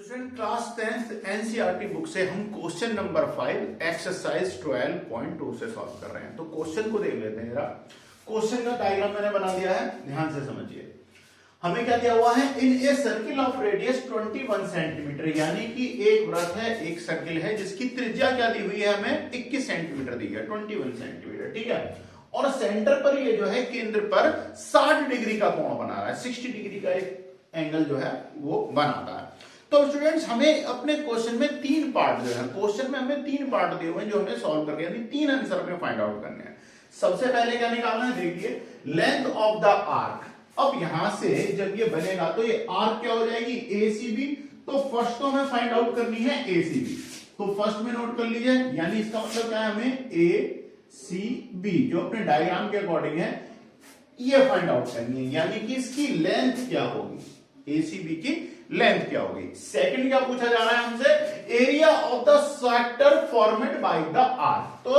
Student class 10th NCERT book से हम question number 5 exercise 12.2 से सॉल्व कर रहे हैं। तो क्वेश्चन को देख लेते हैं। क्वेश्चन का डायग्राम मैंने बना दिया है, ध्यान से समझिए। हमें क्या दिया हुआ है, in a circle of radius 21 centimetre, यानी कि एक वृत्त है, एक सर्किल है जिसकी त्रिज्या क्या दी हुई है, हमें 21 सेंटीमीटर दी है, 21 सेंटीमीटर, ठीक है। और सेंटर पर ये जो है केंद्र पर 60 डिग्री का कोण बना रहा है, 60 डिग्री का एक एंगल जो है वो बनाता है। तो स्टूडेंट्स हमें अपने क्वेश्चन में तीन पार्ट जो है, क्वेश्चन में हमें तीन पार्ट दिए हुए हैं जो हमें सॉल्व करने हैं, तीन आंसर में फाइंड आउट करने हैं। सबसे पहले क्या निकालना है, देखिए लेंथ ऑफ द आर्क। अब यहां से जब ये बनेगा तो ये आर्क क्या हो जाएगी, एसीबी। तो फर्स्ट तो हमें फाइंड आउट करनी है एसीबी, तो फर्स्ट में नोट कर लीजिए, यानी इसका मतलब क्या है, हमें एसीबी जो अपने डायग्राम के अकॉर्डिंग है ये फाइंड आउट करनी है, यानी कि इसकी लेंथ क्या होगी, एसीबी की लेंथ क्या होगी। सेकंड क्या पूछा जा रहा है हमसे, area of the sector formed by the arc. तो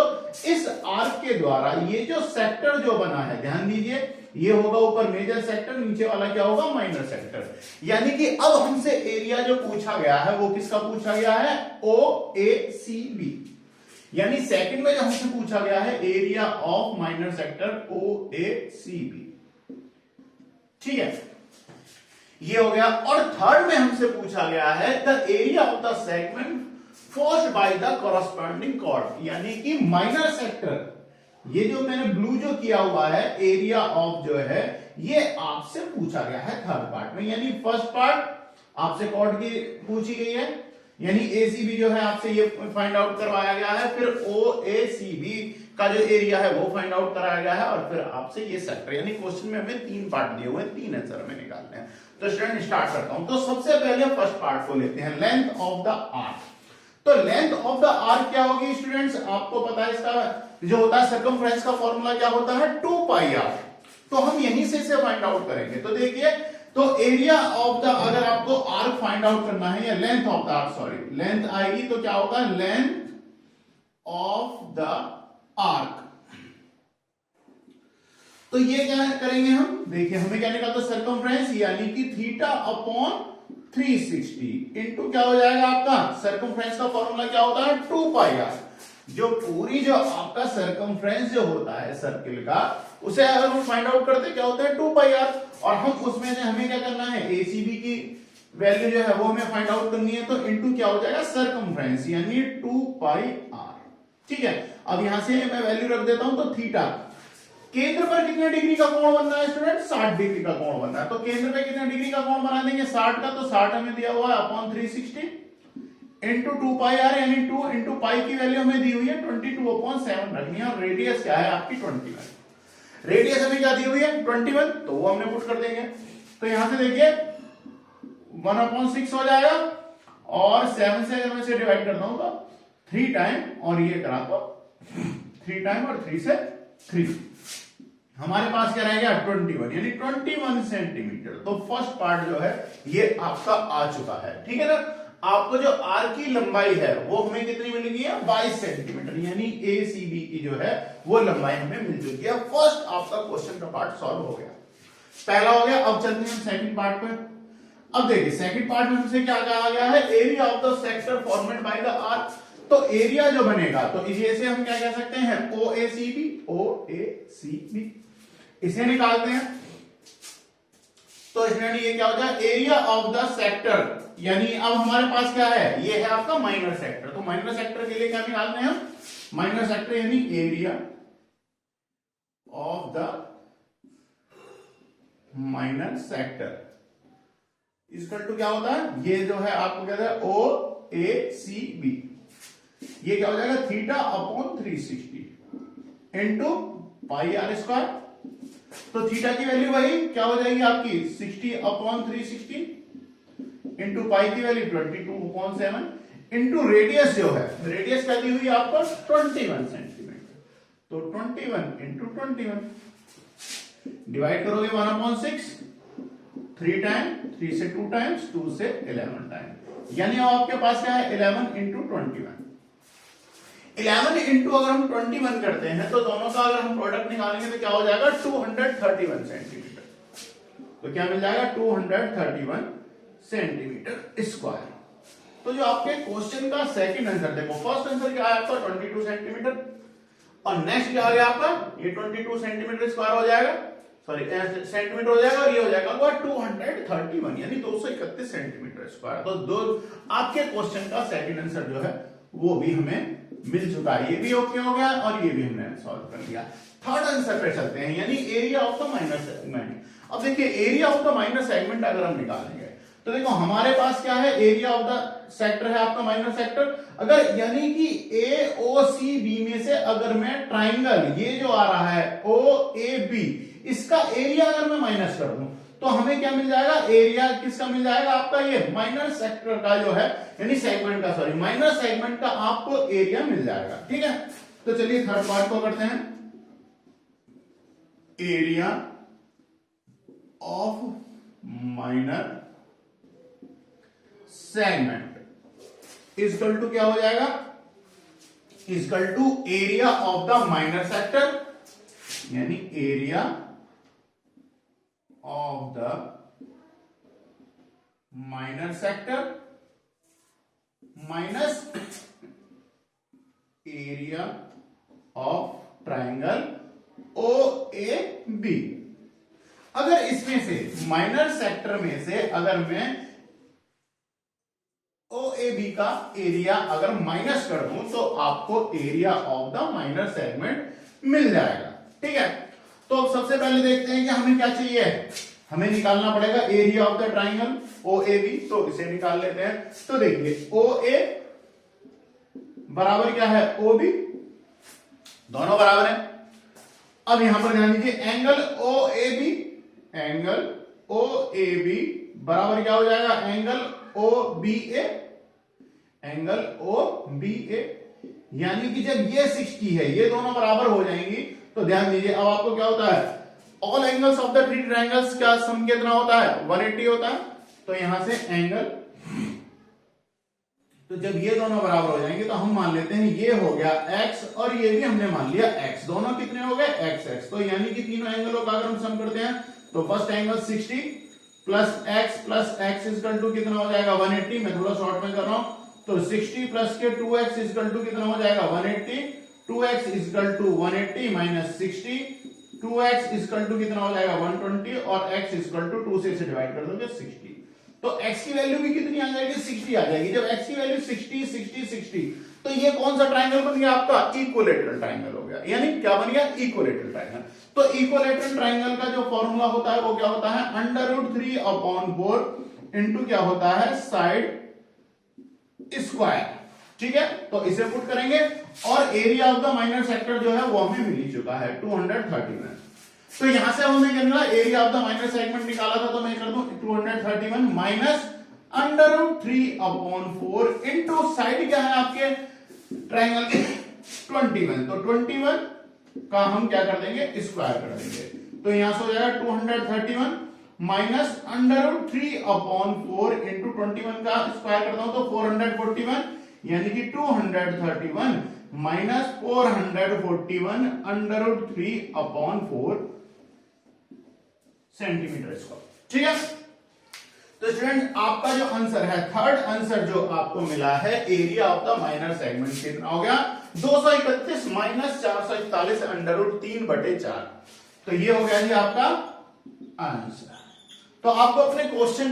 इस आर्क के द्वारा ये जो सेक्टर जो बना है, ध्यान दीजिए, ये होगा ऊपर मेजर सेक्टर, नीचे वाला क्या होगा, माइनर सेक्टर। यानी कि अब हमसे एरिया जो पूछा गया है वो किसका पूछा गया है, ओ ए सी बी। यानी सेकंड में जो हमसे पूछा गया है area of minor sector O A C B, ठीक है, ये हो गया। और थर्ड में हमसे पूछा गया है the area of the segment forced by the corresponding chord, यानी कि माइनर सेक्टर। ये जो मैंने ब्लू जो किया हुआ है एरिया ऑफ जो है, ये आपसे पूछा गया है थर्ड पार्ट में। यानी फर्स्ट पार्ट आपसे कॉर्ड की पूछी गई है, यानी एसीबी जो है आपसे ये फाइंड आउट करवाया गया है, फिर ओ ए सी बी का जो एरिया है वो फाइंड आउट कराया गया है, और फिर आपसे ये सेक्टर। यानी क्वेश्चन में हमें तीन पार्ट दिए हुए हैं, तीन आंसर हमें निकालने हैं। तो स्टूडेंट स्टार्ट करता हूं। तो सबसे पहले फर्स्ट पार्ट को लेते हैं, लेंथ ऑफ द आर्क। तो लेंथ ऑफ द आर्क क्या होगी स्टूडेंट्स, आपको पता है इसका जो होता है सर्कमफ्रेंस का फॉर्मूला क्या होता है, 2 पाई आर। तो हम यहीं से इसे फाइंड आउट करेंगे। तो देखिए, तो एरिया ऑफ द, अगर आपको आर्क फाइंड आउट करना है, या length of the arc, sorry length आएगी तो क्या होगा, लेंथ ऑफ द आर्क। तो ये क्या करेंगे हम, देखिए हमें क्या निकालता है, सर्कमफ्रेंस, यानी कि थीटा अपॉन 360 इंटू क्या हो जाएगा आपका, सर्कमफ्रेंस का फॉर्मूला क्या होता है, 2 पाई आर। जो पूरी जो आपका सर्कमफ्रेंस जो होता है सर्किल का, उसे अगर हम फाइंड आउट करते क्या होता है, 2 पाई आर। और हम उसमें से हमें क्या करना है, एसीबी की वैल्यू जो है वो हमें फाइंड आउट करनी है, तो इंटू क्या हो जाएगा, सर्कमफ्रेंस, यानी 2 पाई आर, ठीक है। अब यहां से मैं वैल्यू रख देता हूं, तो थीटा, केंद्र पर कितने डिग्री का कोण बनना है स्टूडेंट, 60 डिग्री का कोण बनना है। तो केंद्र पे कितने डिग्री का कोण बना देंगे, 60 का, तो 60 हमें दिया हुआ है अपॉन 360 इंटू 2 पाई आर, यानी 2 इंटू पाई की वैल्यू हमें दी हुई है 22/7 रखनी है, और रेडियस क्या है आपकी 21। रेडियस हमें क्या दी हुई है 21, तो वो हमने पुट कर देंगे। तो यहां से देखिए 1/6 हो जाएगा, और 7 से अगर मैं इसे डिवाइड करता हूं तो 3 टाइम, और ये करा तो 3 टाइम, और 3 से 3, हमारे पास क्या रहेगा 21, यानी 21 सेंटीमीटर। तो फर्स्ट पार्ट जो है ये आपका आ चुका है, ठीक है ना। आपको जो आर की लंबाई है वो हमें कितनी मिल गई है, 22 सेंटीमीटर, यानी एसीबी की जो है वो लंबाई हमें मिल चुकी है। फर्स्ट आपका क्वेश्चन का पार्ट सॉल्व हो गया, पहला हो गया। अब चलते हैं सेकंड पार्ट पे। अब देखिए सेकंड पार्ट में हमसे क्या कहा गया है, area of the sector formed by the arc. तो एरिया जो बनेगा, तो इसे हम क्या कह सकते हैं, ओ A C B, O A C B, इसे निकालते हैं। तो इसमें ये क्या होता है, एरिया ऑफ द सेक्टर, यानी अब हमारे पास क्या है, ये है आपका माइनर सेक्टर। तो माइनर सेक्टर के लिए क्या निकालते हैं हम, माइनर सेक्टर यानी area of the minor sector equal to क्या होता है, ये जो है आपको कहते हैं ओ ए सी बी, ये क्या हो जाएगा, theta upon 360 into pi r square. तो थीटा की वैल्यू वही क्या हो जाएगी आपकी 60 अपॉन 360 इंटू पाई की वैल्यू 22/7 इंटू रेडियस जो है, रेडियस क्या दी हुई है आपको 21 सेंटीमीटर। तो 21 इंटू 21 डिवाइड करोगे 1/6, 3 टाइम, 3 से 2 टाइम्स, 2 से 11 टाइम, यानी आपके पास क्या है 11 इंटू 21। 11 इंटू अगर हम 21 करते हैं तो दोनों का अगर हम प्रोडक्ट निकालेंगे तो क्या हो जाएगा 231 सेंटीमीटर। तो क्या मिल जाएगा 231 सेंटीमीटर स्क्वायर। तो जो आपके क्वेश्चन का सेकंड आंसर देखो, फर्स्ट आंसर क्या है आपका 22 सेंटीमीटर, और नेक्स्ट क्या आ गया आपका ये 22 सेंटीमीटर स्क्वायर हो जाएगा, सॉरी सेंटीमीटर हो जाएगा, और ये हो जाएगा 231 यानी 231 सेंटीमीटर स्क्वायर। तो दो आपके क्वेश्चन का सेकंड आंसर जो है वो भी हमें मिल चुका है, ये भी ओके हो गया और ये भी हमने सॉल्व कर लिया। थर्ड आंसर पे चलते हैं, यानी area of the minor segment. अब देखिए area of the minor segment अगर हम निकालेंगे तो देखो हमारे पास क्या है, एरिया ऑफ द सेक्टर है आपका माइनर सेक्टर। अगर यानी कि ए ओ सी बी में से अगर मैं ट्राइंगल ये जो आ रहा है ओ ए बी, इसका एरिया अगर मैं माइनस कर दूं तो हमें क्या मिल जाएगा, एरिया किसका मिल जाएगा आपका ये माइनर सेक्टर का जो है, यानी सेगमेंट का, सॉरी माइनर सेगमेंट का आपको एरिया मिल जाएगा। ठीक है, तो चलिए थर्ड पार्ट को करते हैं, area of minor segment equal to क्या हो जाएगा, equal to area of the minor sector, यानी area of the minor sector minus area of triangle O A B. अगर इसमें से माइनर सेक्टर में से अगर मैं ओ ए बी का एरिया अगर माइनस कर दूं तो आपको area of the minor segment मिल जाएगा। ठीक है, तो अब सबसे पहले देखते हैं कि हमें क्या चाहिए, हमें निकालना पड़ेगा area of the triangle O A B, तो इसे निकाल लेते हैं। तो देखिए ओ ए बराबर क्या है ओ बी, दोनों बराबर है। अब यहां पर ध्यान दीजिए angle O A B, angle O A B बराबर क्या हो जाएगा, angle O B A, angle O B A, यानी कि जब ये 60 है ये दोनों बराबर हो जाएंगी तो ध्यान दीजिए अब आपको क्या होता है, all angles of the three triangles का सम कितना होता है 180 होता है। तो यहां से एंगल, तो जब ये दोनों बराबर हो जाएंगे तो हम मान लेते हैं ये हो गया x और ये भी हमने मान लिया x, दोनों कितने हो गए x x। तो यानी कि तीनों एंगलों का अगर हम सम करते हैं तो first angle 60 plus x equal to कितना हो जाएगा 180, मैं थोड़ा शॉर्ट में कर रहा हूं, तो 60 प्लस के 2x इक्वल टू कितना हो जाएगा 180, 2x equal to 180 minus 60, 2x equal to कितना हो जाएगा 120 और x इक्वल टू 2 से डिवाइड कर दोगे 60, तो x की वैल्यू भी कितनी आ जाएगी 60 आ जाएगी। जब x की वैल्यू 60 60 60 तो ये कौन सा ट्रायंगल बन गया आपका, इक्विलैटरल ट्रायंगल हो गया, यानी क्या बन गया इक्विलैटरल ट्रायंगल। तो इक्विलैटरल ट्रायंगल का जो फॉर्मूला होता है वो क्या होता है, √3/4 इनटू क्या होता है साइड स्क्वायर। ठीक है, तो इसे पुट करेंगे और area of the minor sector जो है वो हमें मिल ही चुका है 231। तो यहां से हमें क्या मिला, area of the minor segment निकाला था, तो मैं कर दूं 231 माइनस √3/4 इनटू साइड क्या है आपके ट्रायंगल के 21, तो 21 का हम क्या कर देंगे स्क्वायर कर देंगे, तो यहां से हो जाएगा 231 माइनस √3/4 इनटू 21 का स्क्वायर करता हूं तो 441, यानी कि 231 माइनस 441 √3/4 सेंटीमीटर स्क्वायर। ठीक है, तो स्टूडेंट आपका जो आंसर है थर्ड आंसर जो आपको मिला है area of the minor segment कितना हो गया 231 माइनस 441 √3/4, तो ये हो गया जी आपका आंसर। तो आपको अपने क्वेश्चन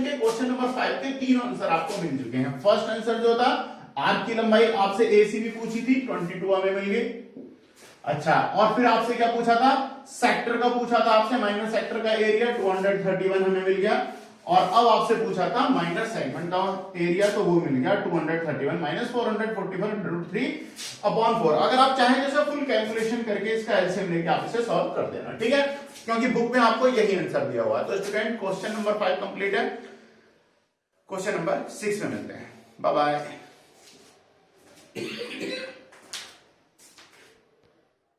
नंबर 5 के तीन आंसर आपको मिल चुके हैं। फर्स्ट आंसर जो था आर्क की लंबाई आपसे एसीबी पूछी थी 22 हमें मिल गई। अच्छा, और फिर आपसे क्या पूछा था, सेक्टर का पूछा था आपसे, माइनर सेक्टर का एरिया 231 हमें मिल गया, और अब आपसे पूछा था माइनर सेगमेंट का एरिया, तो वो मिल गया 231 माइनस 441 √3/4। अगर आप चाहें जैसे फुल कैलकुलेशन करके इसका एलसीएम लेके आप इसे सॉल्व कर देना। ठीक है, क्योंकि बुक में आपको यही आंसर दिया हुआ है। तो स्टूडेंट क्वेश्चन नंबर 5 कंप्लीट है, क्वेश्चन नंबर 6 में मिलते हैं, बाय बाय।